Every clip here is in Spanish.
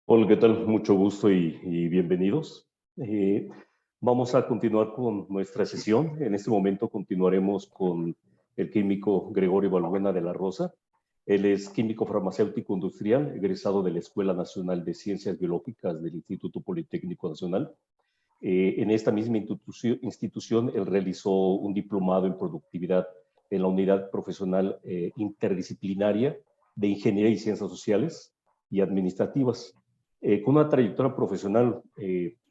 Hola, ¿qué tal? Mucho gusto y bienvenidos. Eh, Vamos a continuar con nuestra sesión. En este momento continuaremos con el químico Gregorio Balbuena de la Rosa. Él es químico farmacéutico industrial, egresado de la Escuela Nacional de Ciencias Biológicas del Instituto Politécnico Nacional. En esta misma institución, él realizó un diplomado en productividad en la unidad profesional interdisciplinaria de Ingeniería y Ciencias Sociales y Administrativas, con una trayectoria profesional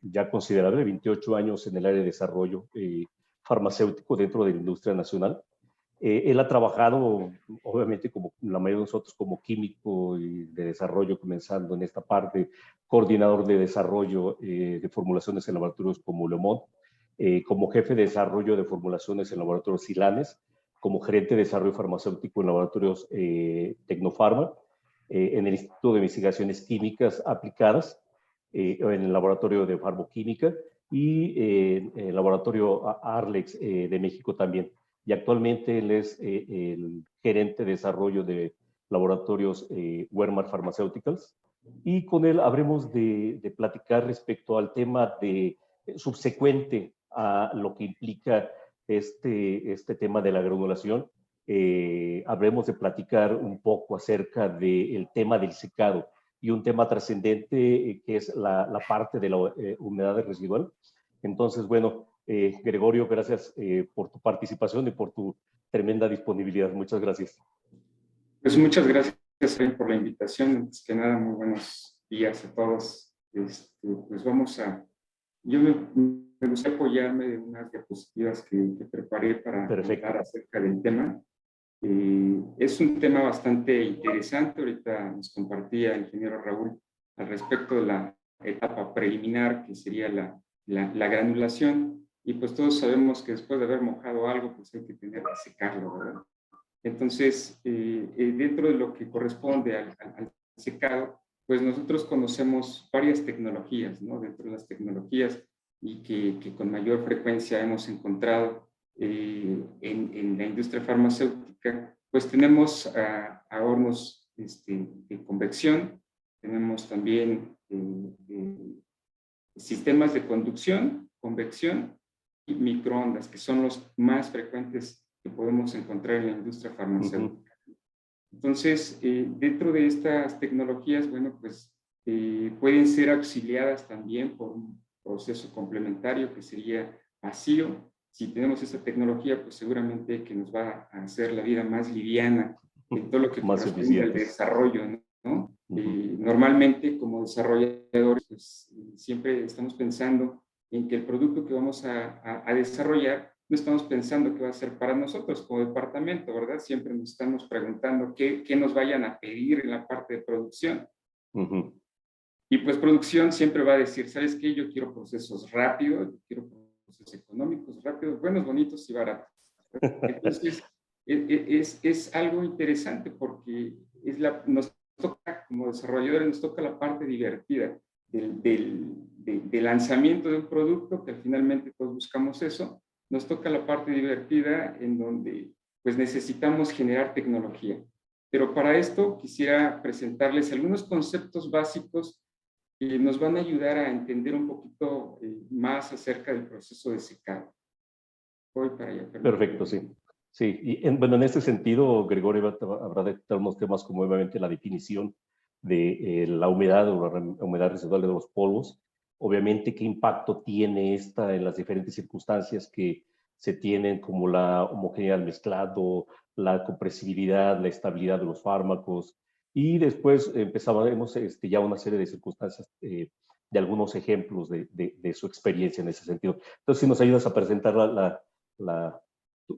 ya considerable, 28 años en el área de desarrollo farmacéutico dentro de la industria nacional. Él ha trabajado, obviamente, como la mayoría de nosotros, como químico y de desarrollo, comenzando en esta parte, coordinador de desarrollo de formulaciones en laboratorios como Leomont, como jefe de desarrollo de formulaciones en laboratorios Silanes, como gerente de desarrollo farmacéutico en laboratorios Tecnofarma, en el Instituto de Investigaciones Químicas Aplicadas, en el laboratorio de farmoquímica y en el laboratorio Arlex de México también. Y actualmente él es el gerente de desarrollo de laboratorios Wermar Pharmaceuticals. Y con él habremos de platicar respecto al tema de subsecuente a lo que implica este tema de la granulación. Habremos de platicar un poco acerca del tema del secado y un tema trascendente que es la parte de la humedad residual. Entonces, bueno, Gregorio, gracias por tu participación y por tu tremenda disponibilidad. Muchas gracias. Pues muchas gracias por la invitación. Antes que nada, muy buenos días a todos. Pues yo me gustaría apoyarme de unas diapositivas que preparé para hablar acerca del tema. Es un tema bastante interesante. Ahorita nos compartía el ingeniero Raúl al respecto de la etapa preliminar, que sería la granulación. Y pues todos sabemos que después de haber mojado algo, pues hay que tener que secarlo, ¿verdad? Entonces, dentro de lo que corresponde al secado, pues nosotros conocemos varias tecnologías, ¿no? Dentro de las tecnologías y que con mayor frecuencia hemos encontrado en la industria farmacéutica, pues tenemos a hornos de convección, tenemos también sistemas de conducción, convección y microondas, que son los más frecuentes que podemos encontrar en la industria farmacéutica. Entonces, dentro de estas tecnologías, bueno, pues pueden ser auxiliadas también por un proceso complementario que sería vacío. Si tenemos esta tecnología, pues seguramente que nos va a hacer la vida más liviana en todo lo que corresponde al desarrollo, ¿no? Normalmente, como desarrolladores, pues siempre estamos pensando en que el producto que vamos a desarrollar no estamos pensando qué va a ser para nosotros como departamento, ¿verdad? Siempre nos estamos preguntando qué nos vayan a pedir en la parte de producción. Y pues producción siempre va a decir, ¿sabes qué? Yo quiero procesos rápidos, quiero procesos económicos, rápidos, buenos, bonitos y baratos. Entonces, es algo interesante porque nos toca, como desarrolladores, nos toca la parte divertida del lanzamiento de un producto, que finalmente todos buscamos eso. Nos toca la parte divertida en donde pues necesitamos generar tecnología. Pero para esto quisiera presentarles algunos conceptos básicos que nos van a ayudar a entender un poquito más acerca del proceso de secado. Voy para allá. Perfecto, sí. Sí, y bueno, en este sentido, Gregorio, habrá de tratar unos temas como obviamente la definición de la humedad o la humedad residual de los polvos. Obviamente, qué impacto tiene esta en las diferentes circunstancias que se tienen, como la homogeneidad del mezclado, la compresibilidad, la estabilidad de los fármacos. Y después empezábamos ya una serie de circunstancias, de algunos ejemplos de su experiencia en ese sentido. Entonces, si nos ayudas a presentar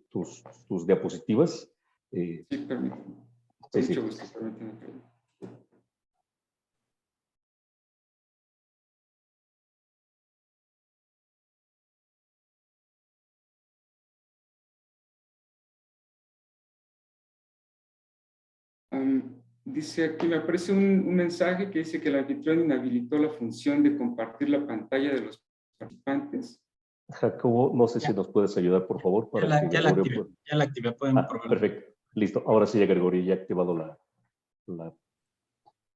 tus diapositivas. Sí, permítame. Con mucho gusto, permítame. Dice aquí, me aparece un mensaje que dice que el anfitrión inhabilitó la función de compartir la pantalla de los participantes. Jacobo, no sé si nos puedes ayudar, por favor, para que Gregorio... Ya la activé, pueden probar. Perfecto, listo. Ahora sí, ya Gregorio ya ha activado la...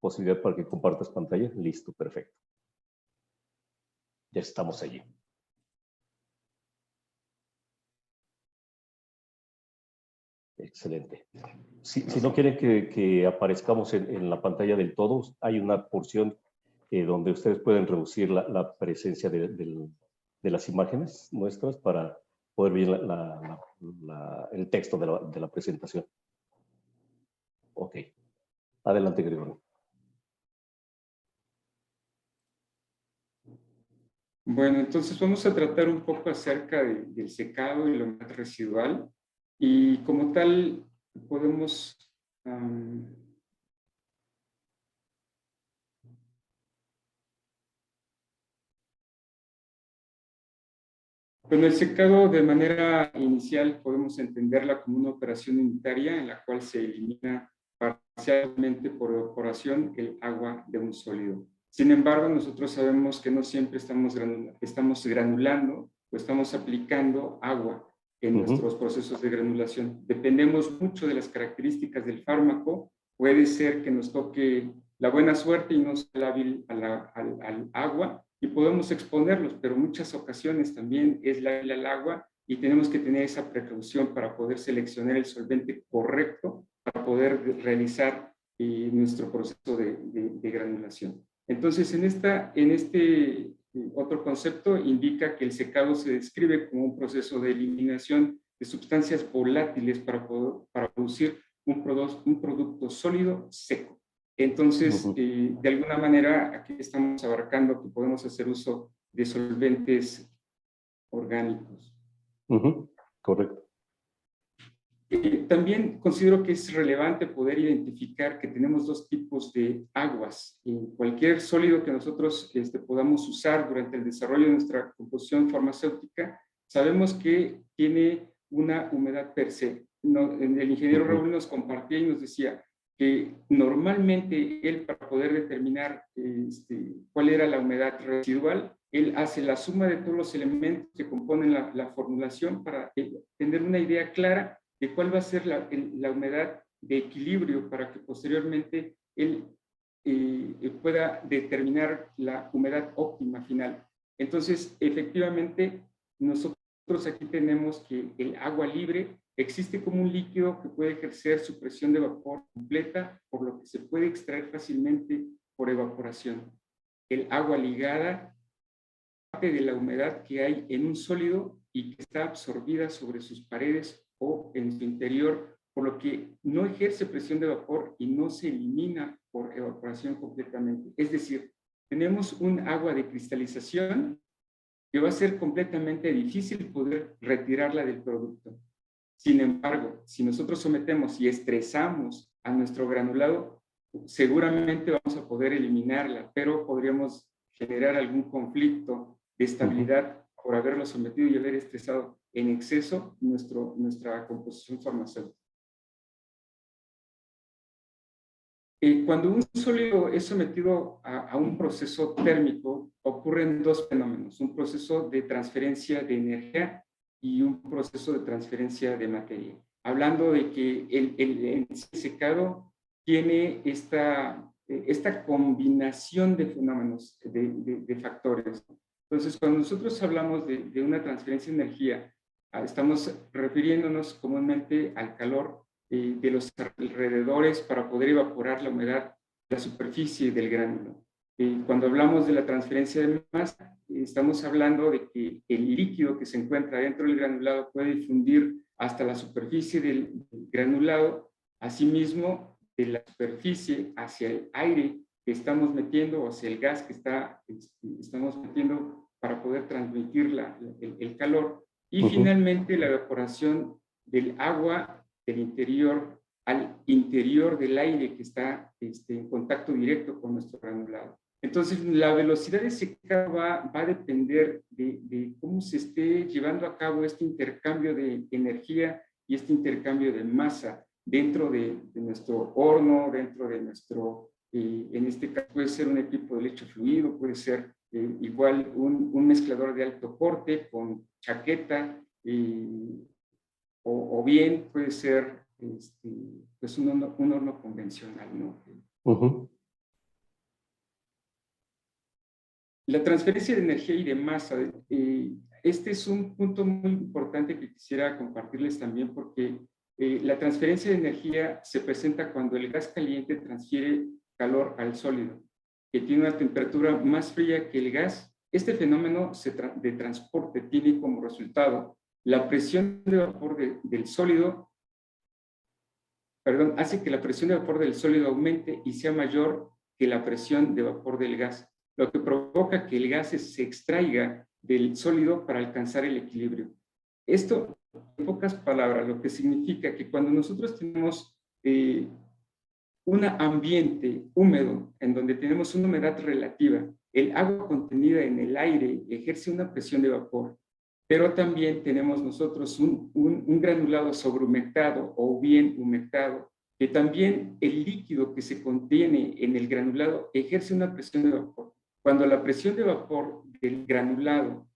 posibilidad para que compartas pantalla. Listo, perfecto. Ya estamos allí. Excelente. Si no quieren que aparezcamos en la pantalla del todo, hay una porción donde ustedes pueden reducir la presencia de las imágenes nuestras para poder ver el texto de la presentación. Ok. Adelante, Gregorio. Bueno, entonces vamos a tratar un poco acerca del secado y la humedad residual. Y como tal, podemos... Bueno, el secado de manera inicial podemos entenderla como una operación unitaria en la cual se elimina parcialmente por evaporación el agua de un sólido. Sin embargo, nosotros sabemos que no siempre estamos granulando o estamos aplicando agua en nuestros procesos de granulación. Dependemos mucho de las características del fármaco. Puede ser que nos toque la buena suerte y no sea hábil al agua, y podemos exponerlos, pero muchas ocasiones también es lábil al agua y tenemos que tener esa precaución para poder seleccionar el solvente correcto para poder realizar nuestro proceso de granulación. Entonces, en este otro concepto indica que el secado se describe como un proceso de eliminación de sustancias volátiles para producir un producto sólido seco. Entonces, de alguna manera, aquí estamos abarcando que podemos hacer uso de solventes orgánicos. Correcto. También considero que es relevante poder identificar que tenemos dos tipos de aguas. En cualquier sólido que nosotros podamos usar durante el desarrollo de nuestra composición farmacéutica, sabemos que tiene una humedad per se. El ingeniero Raúl nos compartía y nos decía que normalmente él, para poder determinar cuál era la humedad residual, él hace la suma de todos los elementos que componen la formulación para tener una idea clara de cuál va a ser la humedad de equilibrio para que posteriormente él pueda determinar la humedad óptima final. Entonces, efectivamente, nosotros aquí tenemos que el agua libre existe como un líquido que puede ejercer su presión de vapor completa, por lo que se puede extraer fácilmente por evaporación. El agua ligada parte de la humedad que hay en un sólido y que está absorbida sobre sus paredes o en su interior, por lo que no ejerce presión de vapor y no se elimina por evaporación completamente. Es decir, tenemos un agua de cristalización que va a ser completamente difícil poder retirarla del producto. Sin embargo, si nosotros sometemos y estresamos a nuestro granulado, seguramente vamos a poder eliminarla, pero podríamos generar algún conflicto de estabilidad por haberlo sometido y haber estresado en exceso nuestra composición farmacéutica. Cuando un sólido es sometido a un proceso térmico, ocurren dos fenómenos: un proceso de transferencia de energía y un proceso de transferencia de materia. Hablando de que el secado tiene esta combinación de fenómenos, de factores. Entonces, cuando nosotros hablamos de una transferencia de energía, estamos refiriéndonos comúnmente al calor de los alrededores para poder evaporar la humedad de la superficie del gránulo. Cuando hablamos de la transferencia de masa, estamos hablando de que el líquido que se encuentra dentro del granulado puede difundir hasta la superficie del granulado, asimismo de la superficie hacia el aire que estamos metiendo o hacia el gas que estamos metiendo para poder transmitir el calor, y finalmente la evaporación del agua del interior al interior del aire que está en contacto directo con nuestro granulado. Entonces, la velocidad de secado va a depender de cómo se esté llevando a cabo este intercambio de energía y este intercambio de masa dentro de nuestro horno, dentro de nuestro, en este caso puede ser un equipo de lecho fluido, puede ser igual un mezclador de alto corte con chaqueta, o bien puede ser pues un horno convencional, ¿no? La transferencia de energía y de masa, este es un punto muy importante que quisiera compartirles también porque la transferencia de energía se presenta cuando el gas caliente transfiere calor al sólido, que tiene una temperatura más fría que el gas. Este fenómeno de transporte tiene como resultado la presión de vapor del sólido, hace que la presión de vapor del sólido aumente y sea mayor que la presión de vapor del gas, lo que provoca que el gas se extraiga del sólido para alcanzar el equilibrio. Esto, en pocas palabras, lo que significa que cuando nosotros tenemos un ambiente húmedo, en donde tenemos una humedad relativa, el agua contenida en el aire ejerce una presión de vapor, pero también tenemos nosotros un granulado sobrehumectado o bien humectado, que también el líquido que se contiene en el granulado ejerce una presión de vapor. Cuando la presión de vapor del granulado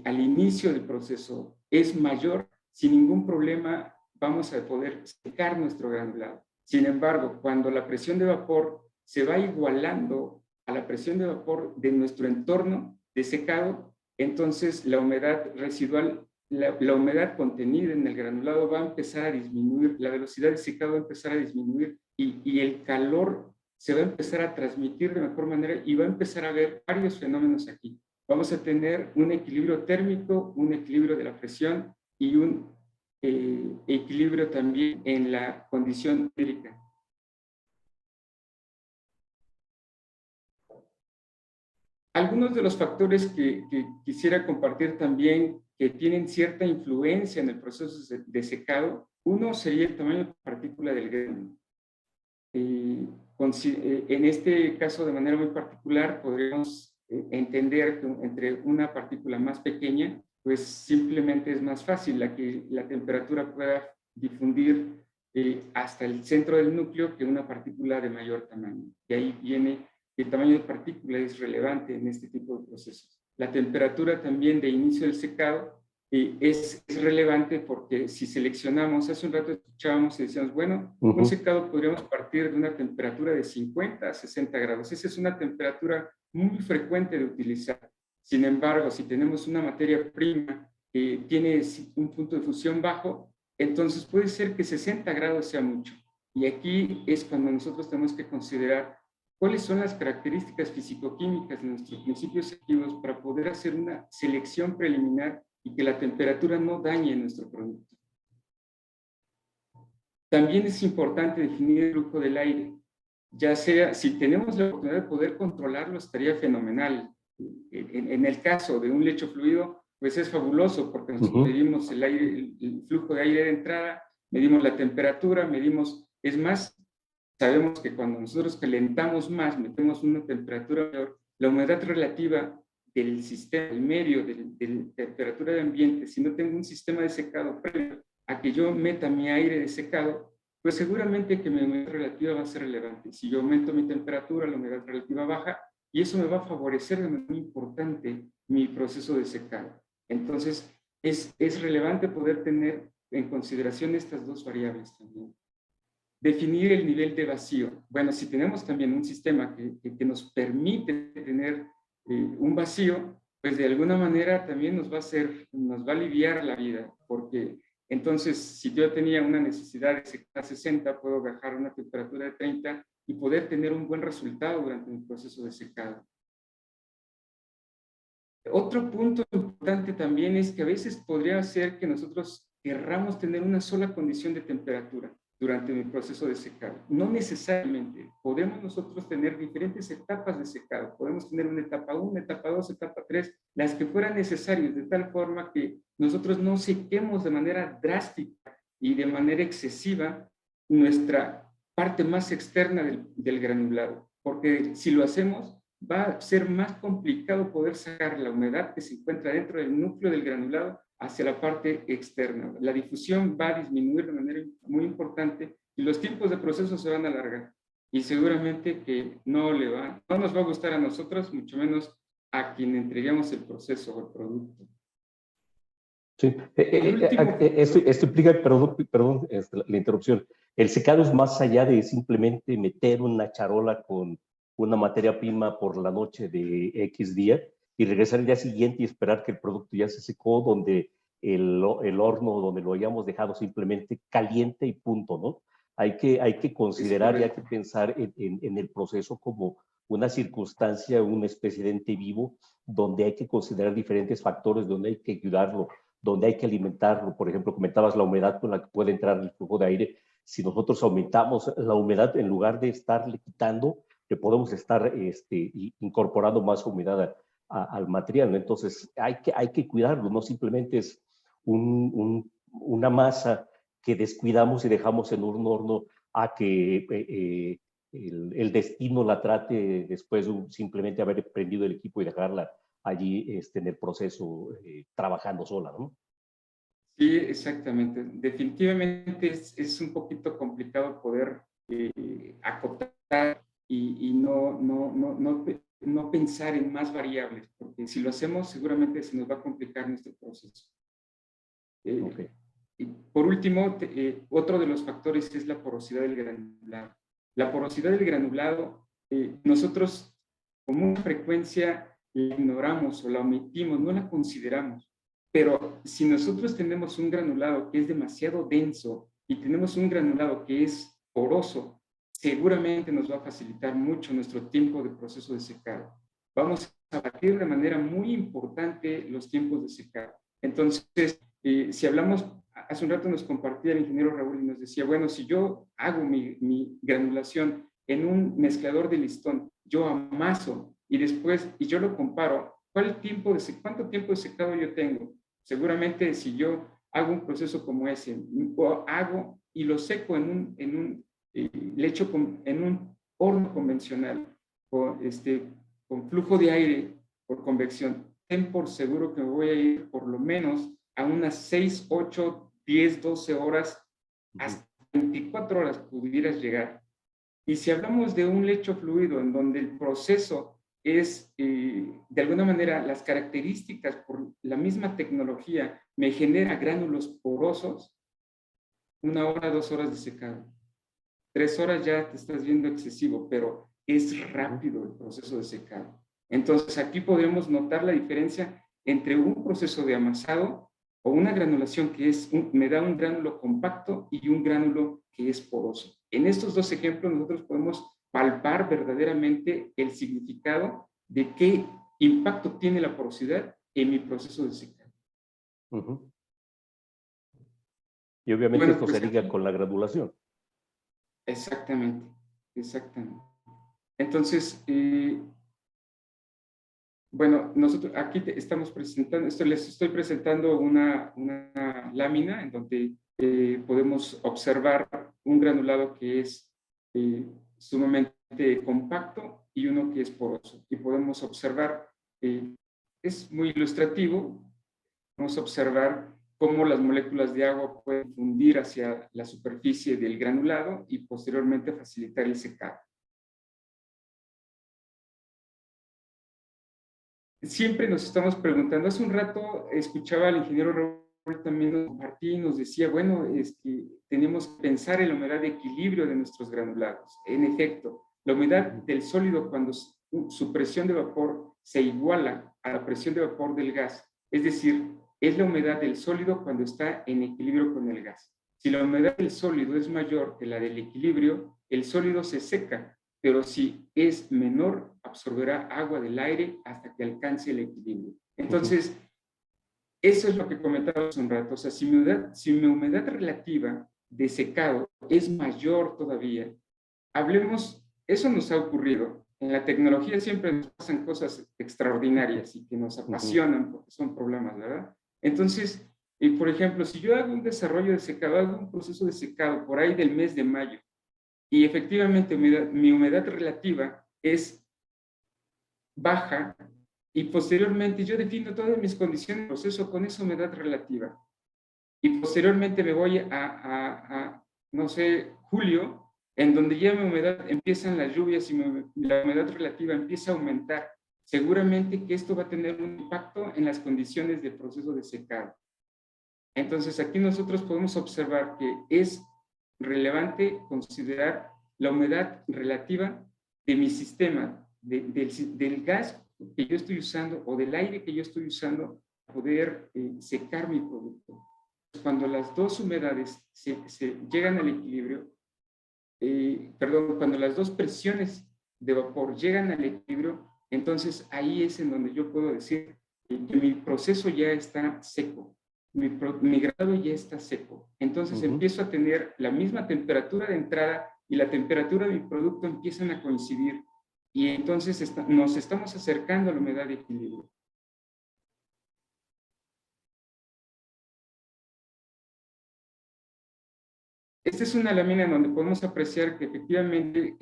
al inicio del proceso es mayor, sin ningún problema vamos a poder secar nuestro granulado. Sin embargo, cuando la presión de vapor se va igualando a la presión de vapor de nuestro entorno de secado, entonces la humedad residual, la humedad contenida en el granulado va a empezar a disminuir, la velocidad de secado va a empezar a disminuir y el calor se va a empezar a transmitir de mejor manera y va a empezar a haber varios fenómenos aquí. Vamos a tener un equilibrio térmico, un equilibrio de la presión y un equilibrio también en la condición hídrica. Algunos de los factores que quisiera compartir también que tienen cierta influencia en el proceso de secado, uno sería el tamaño de partícula del grano. En este caso, de manera muy particular, podríamos entender que entre una partícula más pequeña, pues simplemente es más fácil que la temperatura pueda difundir hasta el centro del núcleo que una partícula de mayor tamaño. Y ahí viene que el tamaño de partícula es relevante en este tipo de procesos. La temperatura también de inicio del secado es relevante porque si seleccionamos, hace un rato escuchábamos y decíamos, bueno, un secado podríamos partir de una temperatura de 50 a 60 grados. Esa es una temperatura muy frecuente de utilizar. Sin embargo, si tenemos una materia prima que tiene un punto de fusión bajo, entonces puede ser que 60 grados sea mucho. Y aquí es cuando nosotros tenemos que considerar cuáles son las características físico-químicas de nuestros principios activos para poder hacer una selección preliminar y que la temperatura no dañe nuestro producto. También es importante definir el flujo del aire. Ya sea, si tenemos la oportunidad de poder controlarlo, estaría fenomenal. En el caso de un lecho fluido, pues es fabuloso porque nosotros medimos el flujo de aire de entrada, medimos la temperatura, es más, sabemos que cuando nosotros calentamos más, metemos una temperatura mayor, la humedad relativa del sistema, el medio de temperatura de ambiente, si no tengo un sistema de secado previo a que yo meta mi aire de secado, pues seguramente que mi humedad relativa va a ser relevante. Si yo aumento mi temperatura, la humedad relativa baja, y eso me va a favorecer de manera muy importante mi proceso de secado. Entonces, es relevante poder tener en consideración estas dos variables también. Definir el nivel de vacío. Bueno, si tenemos también un sistema que nos permite tener un vacío, pues de alguna manera también nos va a aliviar la vida, porque entonces si yo tenía una necesidad de secar 60, puedo bajar a una temperatura de 30 y poder tener un buen resultado durante el proceso de secado. Otro punto importante también es que a veces podría ser que nosotros querramos tener una sola condición de temperatura durante el proceso de secado. No necesariamente. Podemos nosotros tener diferentes etapas de secado. Podemos tener una etapa 1, etapa 2, etapa 3, las que fueran necesarias, de tal forma que nosotros no sequemos de manera drástica y de manera excesiva nuestra parte más externa del granulado. Porque si lo hacemos, va a ser más complicado poder sacar la humedad que se encuentra dentro del núcleo del granulado hacia la parte externa. La difusión va a disminuir de manera muy importante y los tiempos de proceso se van a alargar. Y seguramente que no nos va a gustar a nosotros, mucho menos a quien entreguemos el proceso o el producto. Sí. Esto implica, perdón, la interrupción. El secado es más allá de simplemente meter una charola con una materia prima por la noche de X día y regresar el día siguiente y esperar que el producto ya se secó, donde el horno donde lo hayamos dejado simplemente caliente y punto, ¿no? Hay que considerar y hay que pensar en el proceso como una circunstancia, una especie de ente vivo, donde hay que considerar diferentes factores, donde hay que ayudarlo, donde hay que alimentarlo. Por ejemplo, comentabas la humedad con la que puede entrar el flujo de aire. Si nosotros aumentamos la humedad, en lugar de estarle quitando, le podemos estar incorporando más humedad al material, ¿no? Entonces hay que cuidarlo, no simplemente es una masa que descuidamos y dejamos en un horno a que el destino la trate después de simplemente haber prendido el equipo y dejarla allí en el proceso trabajando sola, ¿no? Sí, exactamente. Definitivamente es un poquito complicado poder acotar y no pensar en más variables, porque si lo hacemos seguramente se nos va a complicar nuestro proceso. Okay. Y por último, otro de los factores es la porosidad del granulado. La porosidad del granulado, nosotros con mucha frecuencia la ignoramos o la omitimos, no la consideramos. Pero si nosotros tenemos un granulado que es demasiado denso y tenemos un granulado que es poroso, seguramente nos va a facilitar mucho nuestro tiempo de proceso de secado. Vamos a batir de manera muy importante los tiempos de secado. Entonces, si hablamos, hace un rato nos compartía el ingeniero Raúl y nos decía, bueno, si yo hago mi granulación en un mezclador de listón, yo amaso y después, y yo lo comparo, ¿cuánto tiempo de secado yo tengo? Seguramente si yo hago un proceso como ese, o hago y lo seco le echo en un horno convencional, con flujo de aire por convección, ten por seguro que me voy a ir por lo menos a unas 6, 8, 10, 12 horas, hasta 24 horas pudieras llegar. Y si hablamos de un lecho fluido en donde el proceso es, de alguna manera, las características por la misma tecnología me genera gránulos porosos, 1 hora, 2 horas de secado. 3 horas ya te estás viendo excesivo, pero es rápido el proceso de secado. Entonces aquí podemos notar la diferencia entre un proceso de amasado o una granulación que me da un gránulo compacto y un gránulo que es poroso. En estos dos ejemplos nosotros podemos palpar verdaderamente el significado de qué impacto tiene la porosidad en mi proceso de secado. Y obviamente bueno, esto pues se liga aquí, con la granulación. exactamente, exactamente. Entonces, bueno, nosotros aquí estamos presentando, les estoy presentando una lámina en donde podemos observar un granulado que es sumamente compacto y uno que es poroso. Y podemos observar, es muy ilustrativo, podemos observar cómo las moléculas de agua pueden fundir hacia la superficie del granulado y posteriormente facilitar el secado. Siempre nos estamos preguntando, hace un rato escuchaba al ingeniero Raúl también nos compartía y nos decía, bueno, tenemos que pensar en la humedad de equilibrio de nuestros granulados. En efecto, la humedad del sólido cuando su presión de vapor se iguala a la presión de vapor del gas, es decir, es la humedad del sólido cuando está en equilibrio con el gas. Si la humedad del sólido es mayor que la del equilibrio, el sólido se seca, pero si es menor, absorberá agua del aire hasta que alcance el equilibrio. Entonces, eso es lo que comentaba hace un rato. O sea, si mi humedad relativa de secado es mayor todavía, hablemos, eso nos ha ocurrido. En la tecnología siempre nos pasan cosas extraordinarias y que nos apasionan porque son problemas, ¿verdad? Entonces, por ejemplo, si yo hago un desarrollo de secado, hago un proceso de secado por ahí del mes de mayo, y efectivamente mi humedad relativa es baja y posteriormente yo defino todas mis condiciones de proceso con esa humedad relativa. Y posteriormente me voy no sé, julio, en donde ya mi humedad empiezan las lluvias y la humedad relativa empieza a aumentar. Seguramente que esto va a tener un impacto en las condiciones del proceso de secado. Entonces aquí nosotros podemos observar que es relevante considerar la humedad relativa de mi sistema, del gas que yo estoy usando o del aire que yo estoy usando, poder secar mi producto. Cuando las dos humedades se llegan al equilibrio, cuando las dos presiones de vapor llegan al equilibrio, entonces ahí es en donde yo puedo decir que mi proceso ya está seco, mi grado ya está seco. Entonces empiezo a tener la misma temperatura de entrada y la temperatura de mi producto empiezan a coincidir y entonces nos estamos acercando a la humedad de equilibrio. Esta es una lámina en donde podemos apreciar que efectivamente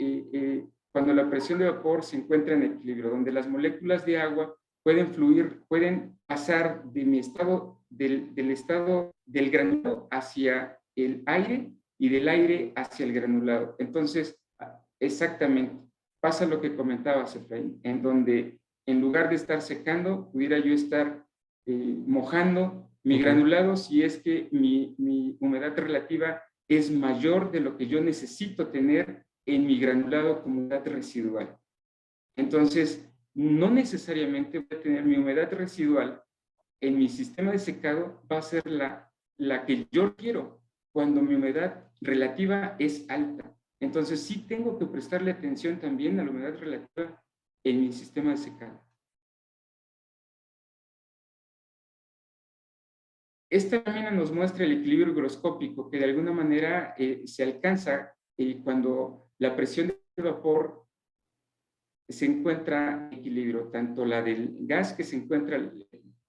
cuando la presión de vapor se encuentra en equilibrio, donde las moléculas de agua pueden fluir, pueden pasar de mi estado, del estado del granulado hacia el aire y del aire hacia el granulado. Entonces, exactamente, pasa lo que comentabas, Efraín, en donde en lugar de estar secando, pudiera yo estar mojando mi granulado si es que mi humedad relativa es mayor de lo que yo necesito tener en mi granulado como humedad residual. Entonces, no necesariamente voy a tener mi humedad residual en mi sistema de secado, va a ser la que yo quiero cuando mi humedad relativa es alta. Entonces, sí tengo que prestarle atención también a la humedad relativa en mi sistema de secado. Esta lámina nos muestra el equilibrio higroscópico que de alguna manera se alcanza cuando la presión de vapor se encuentra en equilibrio, tanto la del gas que se encuentra,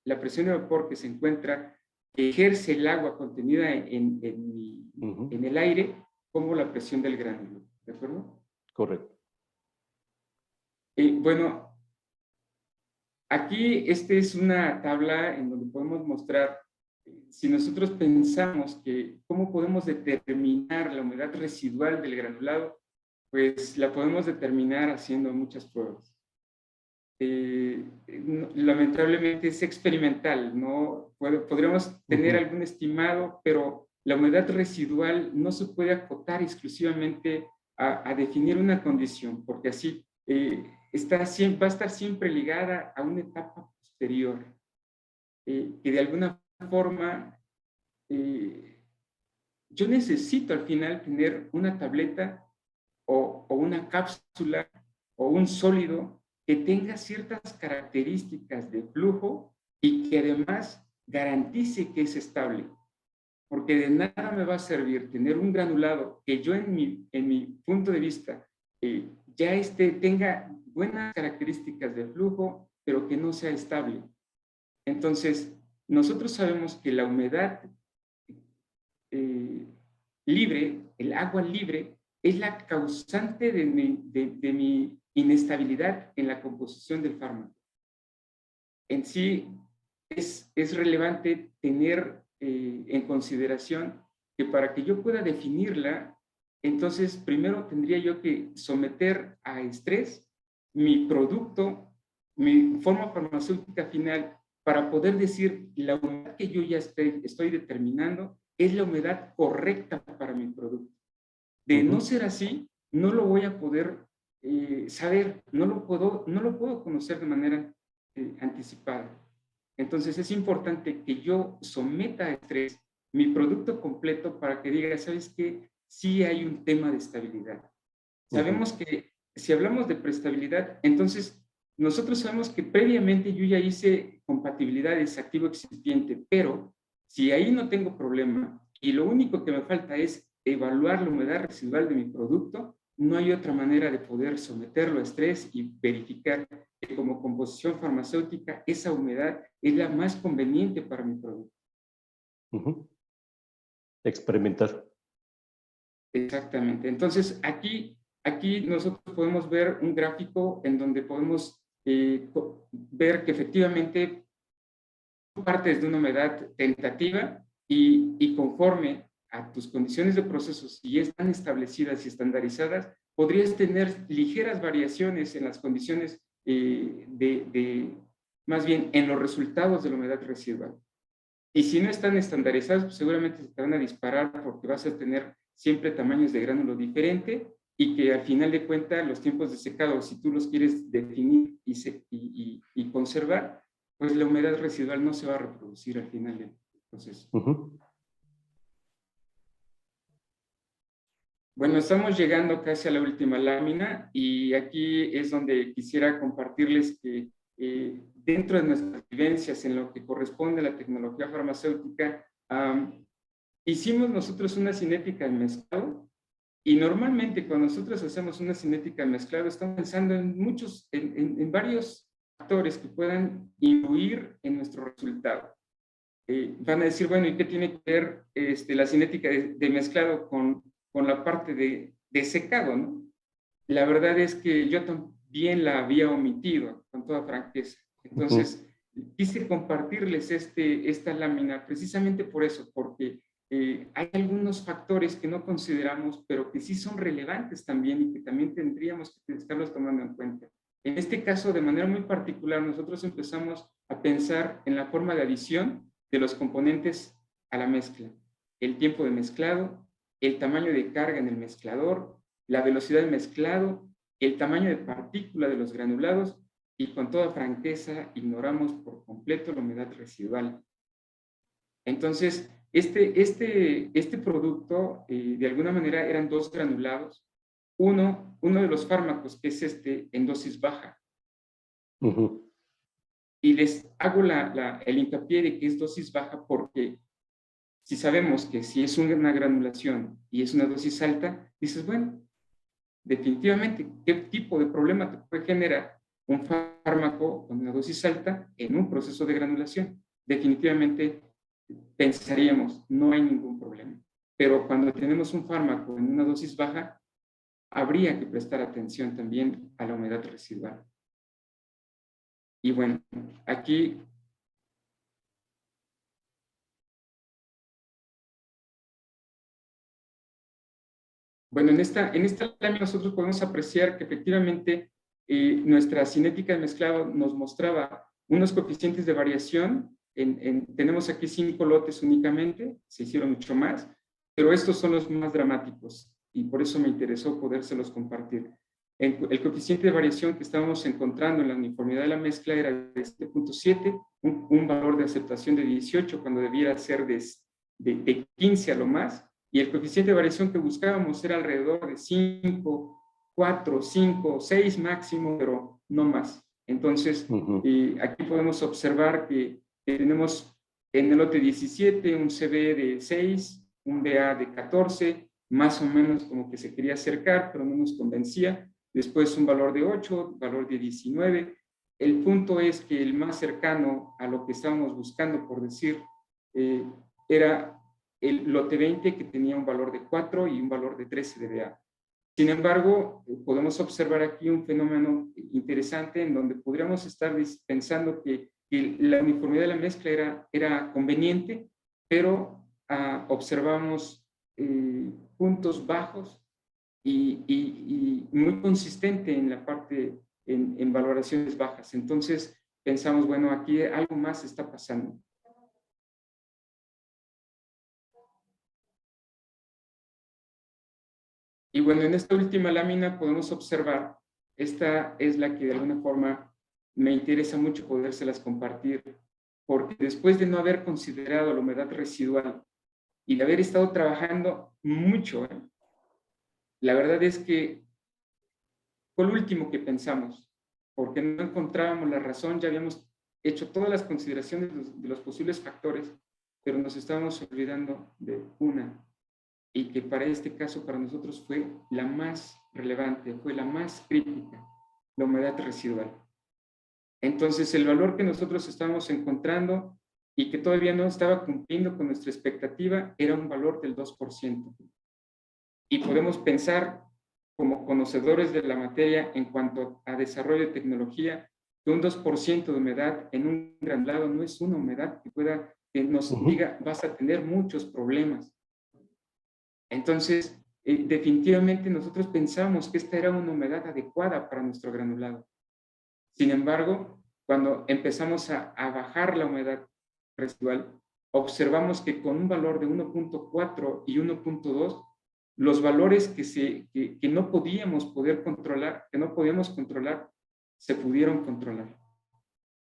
la presión de vapor que se encuentra, que ejerce el agua contenida en el aire, como la presión del gránulo, ¿de acuerdo? Correcto. Bueno, aquí esta es una tabla en donde podemos mostrar si nosotros pensamos que cómo podemos determinar la humedad residual del granulado, pues la podemos determinar haciendo muchas pruebas. Lamentablemente es experimental, ¿no? Podríamos tener algún estimado, pero la humedad residual no se puede acotar exclusivamente a definir una condición, porque así va a estar siempre ligada a una etapa posterior, que de alguna forma yo necesito al final tener una tableta o una cápsula o un sólido que tenga ciertas características de flujo y que además garantice que es estable. Porque de nada me va a servir tener un granulado que yo en mi punto de vista ya tenga buenas características de flujo, pero que no sea estable. Entonces, nosotros sabemos que la humedad libre, el agua libre, es la causante de mi inestabilidad en la composición del fármaco. En sí, es relevante tener en consideración que para que yo pueda definirla, entonces primero tendría yo que someter a estrés mi producto, mi forma farmacéutica final, para poder decir la humedad que yo ya estoy determinando es la humedad correcta para mi producto. De no ser así, no lo voy a poder saber, no lo puedo conocer de manera anticipada. Entonces es importante que yo someta a estrés mi producto completo para que diga, ¿sabes qué? Sí hay un tema de estabilidad. Sabemos que si hablamos de preestabilidad, entonces nosotros sabemos que previamente yo ya hice compatibilidades activo-excipiente, pero si ahí no tengo problema y lo único que me falta es evaluar la humedad residual de mi producto, no hay otra manera de poder someterlo a estrés y verificar que como composición farmacéutica esa humedad es la más conveniente para mi producto. Experimentar. Exactamente. Entonces, aquí nosotros podemos ver un gráfico en donde podemos ver que efectivamente partes de una humedad tentativa y conforme a tus condiciones de proceso, si están establecidas y estandarizadas, podrías tener ligeras variaciones en las condiciones más bien en los resultados de la humedad residual. Y si no están estandarizados, pues seguramente se te van a disparar porque vas a tener siempre tamaños de gránulo diferente y que al final de cuentas los tiempos de secado, si tú los quieres definir y conservar, pues la humedad residual no se va a reproducir al final del proceso. Bueno, estamos llegando casi a la última lámina y aquí es donde quisiera compartirles que dentro de nuestras vivencias en lo que corresponde a la tecnología farmacéutica, hicimos nosotros una cinética de mezclado y normalmente cuando nosotros hacemos una cinética de mezclado estamos pensando en varios factores que puedan influir en nuestro resultado. Van a decir, bueno, ¿y qué tiene que ver la cinética de mezclado con la parte de secado, ¿no? La verdad es que yo también la había omitido, con toda franqueza. Entonces, quise compartirles esta lámina precisamente por eso, porque hay algunos factores que no consideramos, pero que sí son relevantes también y que también tendríamos que estarlos tomando en cuenta. En este caso, de manera muy particular, nosotros empezamos a pensar en la forma de adición de los componentes a la mezcla, el tiempo de mezclado, el tamaño de carga en el mezclador, la velocidad del mezclado, el tamaño de partícula de los granulados y con toda franqueza ignoramos por completo la humedad residual. Entonces, este producto, de alguna manera, eran 2 granulados. Uno de los fármacos, que es en dosis baja. Y les hago el hincapié de que es dosis baja porque si sabemos que si es una granulación y es una dosis alta, dices, bueno, definitivamente, ¿qué tipo de problema te puede generar un fármaco con una dosis alta en un proceso de granulación? Definitivamente pensaríamos, no hay ningún problema. Pero cuando tenemos un fármaco en una dosis baja, habría que prestar atención también a la humedad residual. Y bueno, aquí bueno, en esta lámina nosotros podemos apreciar que efectivamente nuestra cinética de mezclado nos mostraba unos coeficientes de variación. Tenemos aquí 5 lotes únicamente, se hicieron mucho más, pero estos son los más dramáticos y por eso me interesó podérselos compartir. El coeficiente de variación que estábamos encontrando en la uniformidad de la mezcla era de 7.7, un valor de aceptación de 18 cuando debiera ser de 15 a lo más. Y el coeficiente de variación que buscábamos era alrededor de 5, 4, 5, 6 máximo, pero no más. Entonces, aquí podemos observar que tenemos en el lote 17 un CB de 6, un BA de 14, más o menos como que se quería acercar, pero no nos convencía. Después un valor de 8, valor de 19. El punto es que el más cercano a lo que estábamos buscando, por decir, era el lote 20, que tenía un valor de 4 y un valor de 13 de BA. Sin embargo, podemos observar aquí un fenómeno interesante en donde podríamos estar pensando que la uniformidad de la mezcla era conveniente, pero observamos puntos bajos y muy consistente en la parte, en valoraciones bajas. Entonces, pensamos, bueno, aquí algo más está pasando. Y bueno, en esta última lámina podemos observar, esta es la que de alguna forma me interesa mucho podérselas compartir, porque después de no haber considerado la humedad residual y de haber estado trabajando mucho, la verdad es que fue lo último que pensamos, porque no encontrábamos la razón, ya habíamos hecho todas las consideraciones de los posibles factores, pero nos estábamos olvidando de una, y que para este caso, para nosotros fue la más relevante, fue la más crítica, la humedad residual. Entonces, el valor que nosotros estábamos encontrando y que todavía no estaba cumpliendo con nuestra expectativa era un valor del 2%. Y podemos pensar, como conocedores de la materia en cuanto a desarrollo de tecnología, que un 2% de humedad en un granulado no es una humedad que nos diga, vas a tener muchos problemas. Entonces, definitivamente nosotros pensamos que esta era una humedad adecuada para nuestro granulado. Sin embargo, cuando empezamos a bajar la humedad residual, observamos que con un valor de 1.4 y 1.2 los valores que no podíamos controlar, se pudieron controlar.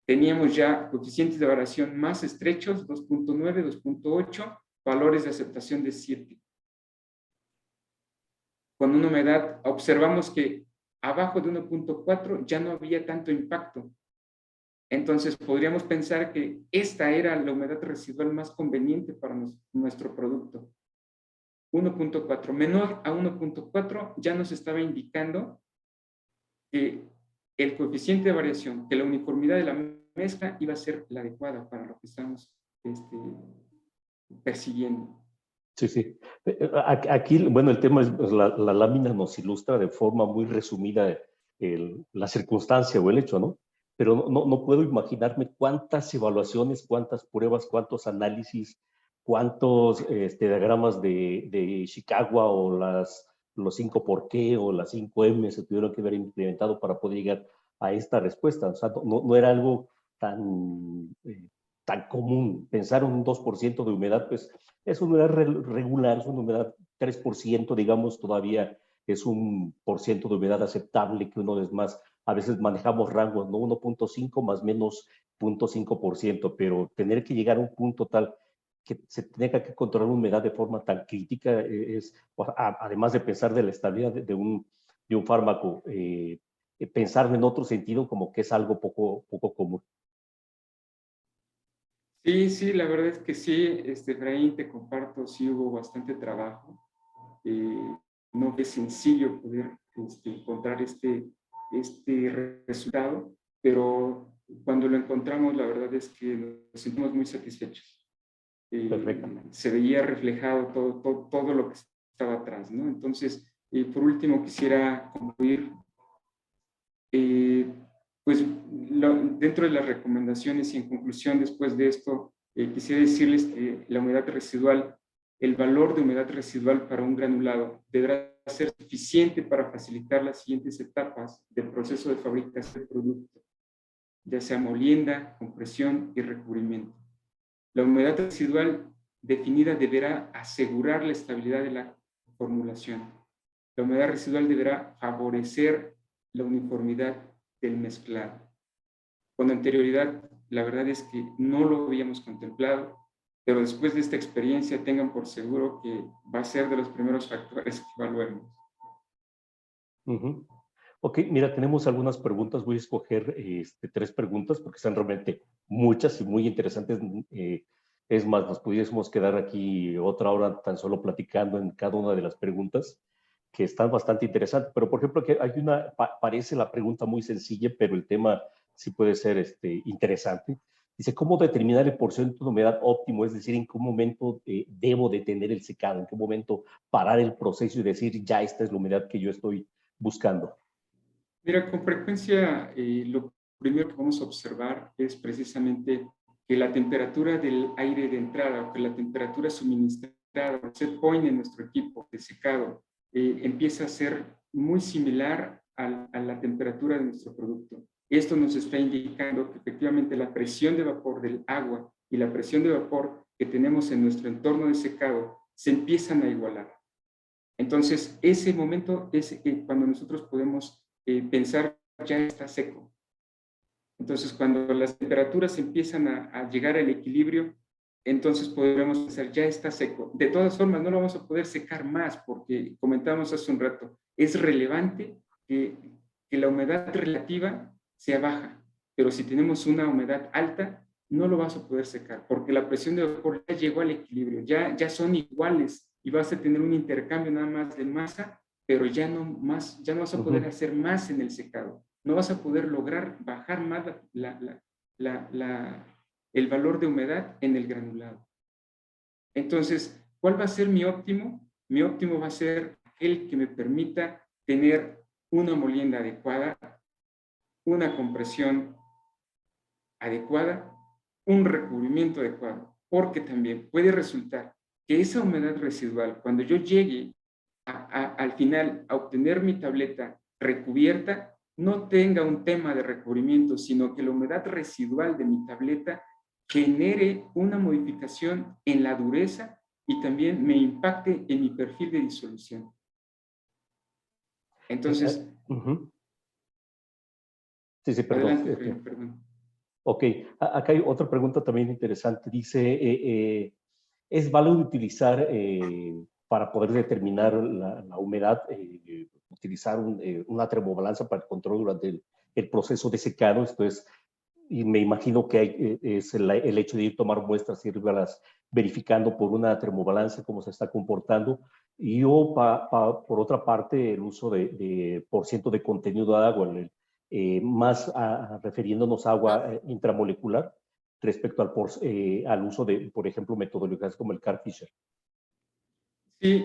Teníamos ya coeficientes de variación más estrechos, 2.9, 2.8, valores de aceptación de 7. Con una humedad, observamos que abajo de 1.4 ya no había tanto impacto. Entonces, podríamos pensar que esta era la humedad residual más conveniente para nuestro producto. 1.4, menor a 1.4, ya nos estaba indicando que el coeficiente de variación, que la uniformidad de la mezcla iba a ser la adecuada para lo que estamos persiguiendo. Sí, sí. Aquí, bueno, el tema es, pues, la lámina nos ilustra de forma muy resumida la circunstancia o el hecho, ¿no? Pero no puedo imaginarme cuántas evaluaciones, cuántas pruebas, cuántos análisis, cuántos diagramas de Chicago o los 5 por qué o las 5M se tuvieron que haber implementado para poder llegar a esta respuesta. O sea, no era algo tan común. Pensar un 2% de humedad, pues es una humedad regular, es una humedad 3%, digamos, todavía es un porciento de humedad aceptable, que uno es más, a veces manejamos rangos, ¿no? 1.5 más menos 0.5%, pero tener que llegar a un punto tal que se tenga que controlar la humedad de forma tan crítica es, además de pensar de la estabilidad de un fármaco, pensar en otro sentido como que es algo poco común. Sí, sí, la verdad es que sí, Efraín, te comparto, sí hubo bastante trabajo. No es sencillo poder encontrar este resultado, pero cuando lo encontramos, la verdad es que nos sentimos muy satisfechos. Perfecto. Se veía reflejado todo lo que estaba atrás, ¿no? Entonces, por último, quisiera concluir, pues, dentro de las recomendaciones y en conclusión, después de esto, quisiera decirles que la humedad residual, el valor de humedad residual para un granulado deberá ser suficiente para facilitar las siguientes etapas del proceso de fabricación del producto, ya sea molienda, compresión y recubrimiento. La humedad residual definida deberá asegurar la estabilidad de la formulación. La humedad residual deberá favorecer la uniformidad del mezclado. Con anterioridad, la verdad es que no lo habíamos contemplado, pero después de esta experiencia tengan por seguro que va a ser de los primeros factores que evaluemos. Ok, mira, tenemos algunas preguntas. Voy a escoger 3 preguntas porque están realmente muchas y muy interesantes. Es más, nos pudiésemos quedar aquí otra hora tan solo platicando en cada una de las preguntas, que están bastante interesantes. Pero, por ejemplo, que hay parece la pregunta muy sencilla, pero el tema sí puede ser interesante. Dice, ¿cómo determinar el porcentaje de humedad óptimo? Es decir, ¿en qué momento debo detener el secado? ¿En qué momento parar el proceso y decir, ya esta es la humedad que yo estoy buscando? Mira, con frecuencia lo primero que vamos a observar es precisamente que la temperatura del aire de entrada o que la temperatura suministrada, el set point en nuestro equipo de secado, empieza a ser muy similar a la temperatura de nuestro producto. Esto nos está indicando que efectivamente la presión de vapor del agua y la presión de vapor que tenemos en nuestro entorno de secado se empiezan a igualar. Entonces, ese momento es cuando nosotros podemos pensar ya está seco. Entonces, cuando las temperaturas empiezan a llegar al equilibrio, entonces podremos pensar ya está seco. De todas formas, no lo vamos a poder secar más porque comentábamos hace un rato, es relevante que la humedad relativa sea baja, pero si tenemos una humedad alta, no lo vas a poder secar porque la presión de vapor ya llegó al equilibrio, ya son iguales y vas a tener un intercambio nada más de masa, pero ya no vas a poder hacer más en el secado. No vas a poder lograr bajar más el valor de humedad en el granulado. Entonces, ¿cuál va a ser mi óptimo? Mi óptimo va a ser el que me permita tener una molienda adecuada, una compresión adecuada, un recubrimiento adecuado, porque también puede resultar que esa humedad residual, cuando yo llegue al final a obtener mi tableta recubierta, no tenga un tema de recubrimiento, sino que la humedad residual de mi tableta genere una modificación en la dureza y también me impacte en mi perfil de disolución. Entonces, sí, perdón. Adelante, perdón. Ok, acá hay otra pregunta también interesante. Dice, ¿es válido utilizar para poder determinar la humedad, utilizar una termobalanza para el control durante el proceso de secado? Esto es, y me imagino que es el hecho de ir a tomar muestras y irlas verificando por una termobalanza cómo se está comportando. Y o por otra parte, el uso de por ciento de contenido de agua, más refiriéndonos a agua intramolecular respecto al uso de, por ejemplo, metodologías como el Carfisher. Sí,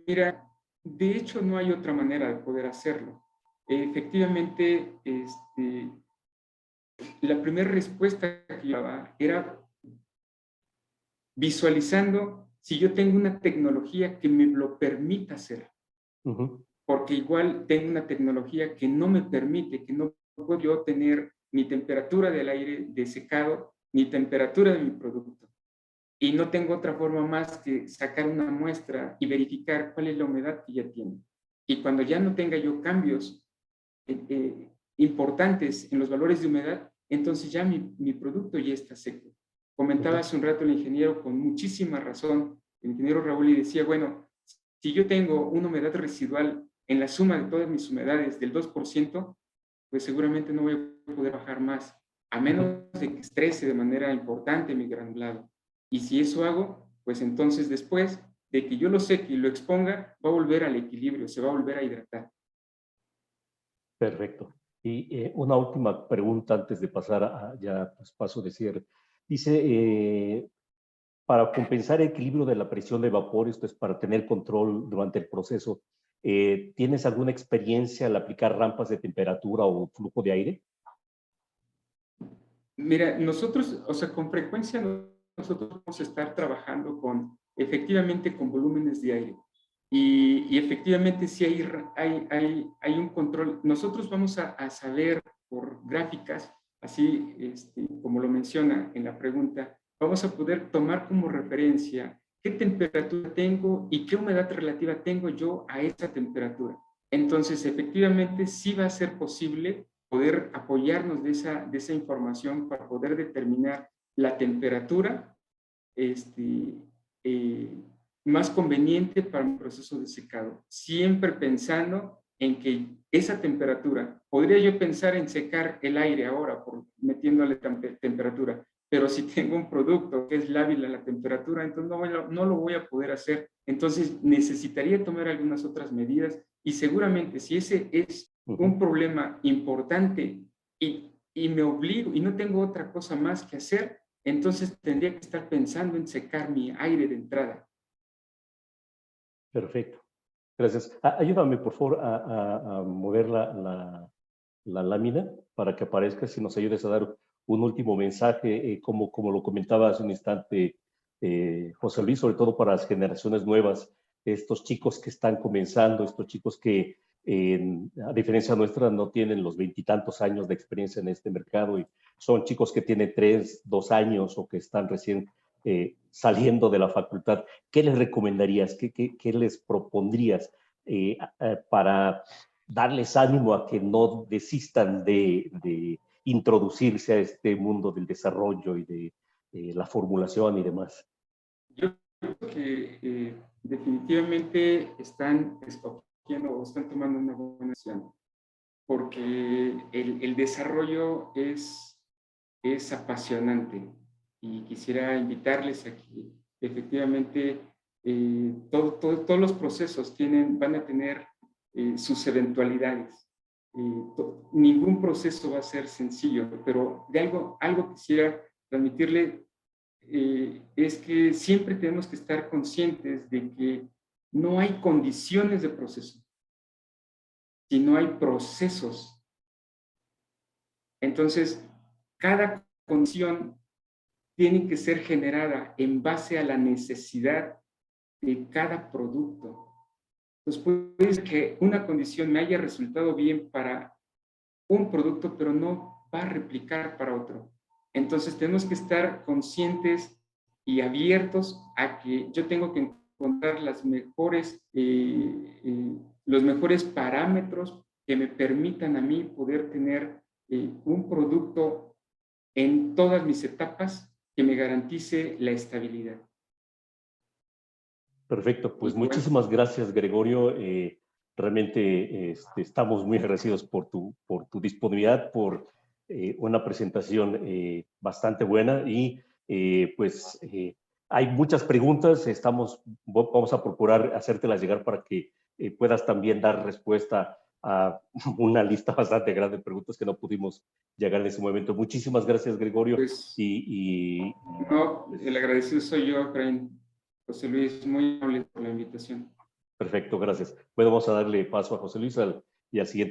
mira, de hecho no hay otra manera de poder hacerlo. Efectivamente, la primera respuesta que yo daba era visualizando si yo tengo una tecnología que me lo permita hacer. Porque igual tengo una tecnología que no me permite, que no puedo yo tener ni temperatura del aire de secado, ni temperatura de mi producto. Y no tengo otra forma más que sacar una muestra y verificar cuál es la humedad que ya tiene. Y cuando ya no tenga yo cambios importantes en los valores de humedad, entonces ya mi producto ya está seco. Comentaba hace un rato el ingeniero con muchísima razón, el ingeniero Raúl, y decía, bueno, si yo tengo una humedad residual en la suma de todas mis humedades del 2%, pues seguramente no voy a poder bajar más, a menos de que estrese de manera importante mi granulado. Y si eso hago, pues entonces después de que yo lo seque y lo exponga, va a volver al equilibrio, se va a volver a hidratar. Perfecto. Y una última pregunta antes de pasar a ya pues, paso de cierre. Dice, para compensar el equilibrio de la presión de vapor, esto es para tener control durante el proceso, ¿tienes alguna experiencia al aplicar rampas de temperatura o flujo de aire? Mira, nosotros, o sea, con frecuencia nosotros vamos a estar trabajando efectivamente con volúmenes de aire. Y efectivamente sí hay un control. Nosotros vamos a saber por gráficas, así como lo menciona en la pregunta, vamos a poder tomar como referencia qué temperatura tengo y qué humedad relativa tengo yo a esa temperatura. Entonces, efectivamente sí va a ser posible poder apoyarnos de esa información para poder determinar la temperatura más conveniente para un proceso de secado, siempre pensando en que esa temperatura, podría yo pensar en secar el aire ahora metiéndole temperatura, pero si tengo un producto que es lábil a la temperatura, entonces no lo voy a poder hacer. Entonces necesitaría tomar algunas otras medidas y seguramente si ese es un problema importante y me obligo y no tengo otra cosa más que hacer, entonces tendría que estar pensando en secar mi aire de entrada. Perfecto. Gracias. Ayúdame, por favor, a mover la lámina para que aparezca, si nos ayudes a dar un último mensaje, como lo comentaba hace un instante José Luis, sobre todo para las generaciones nuevas, estos chicos que están comenzando, estos chicos que, a diferencia nuestra, no tienen los 20 y tantos años de experiencia en este mercado y son chicos que tienen 3, 2 años o que están recién saliendo de la facultad. ¿Qué les recomendarías? ¿Qué les propondrías para darles ánimo a que no desistan de introducirse a este mundo del desarrollo y de la formulación y demás? Yo creo que definitivamente están escogiendo o están tomando una buena decisión, porque el desarrollo es apasionante y quisiera invitarles a que efectivamente todos los procesos van a tener sus eventualidades. Ningún proceso va a ser sencillo, pero de algo quisiera transmitirle es que siempre tenemos que estar conscientes de que no hay condiciones de proceso, sino hay procesos. Entonces, cada condición tiene que ser generada en base a la necesidad de cada producto. Entonces, puede ser que una condición me haya resultado bien para un producto, pero no va a replicar para otro. Entonces, tenemos que estar conscientes y abiertos a que yo tengo que encontrar los mejores parámetros que me permitan a mí poder tener un producto en todas mis etapas que me garantice la estabilidad. Perfecto, pues Bueno, muchísimas gracias, Gregorio. Realmente estamos muy agradecidos por tu disponibilidad, por una presentación bastante buena y hay muchas preguntas. Vamos a procurar hacértelas llegar para que puedas también dar respuesta a una lista bastante grande de preguntas que no pudimos llegar en ese momento. Muchísimas gracias, Gregorio. pues, el agradecido soy yo, Efraín. José Luis, muy amable por la invitación. Perfecto, gracias. Bueno, vamos a darle paso a José Luis y al siguiente.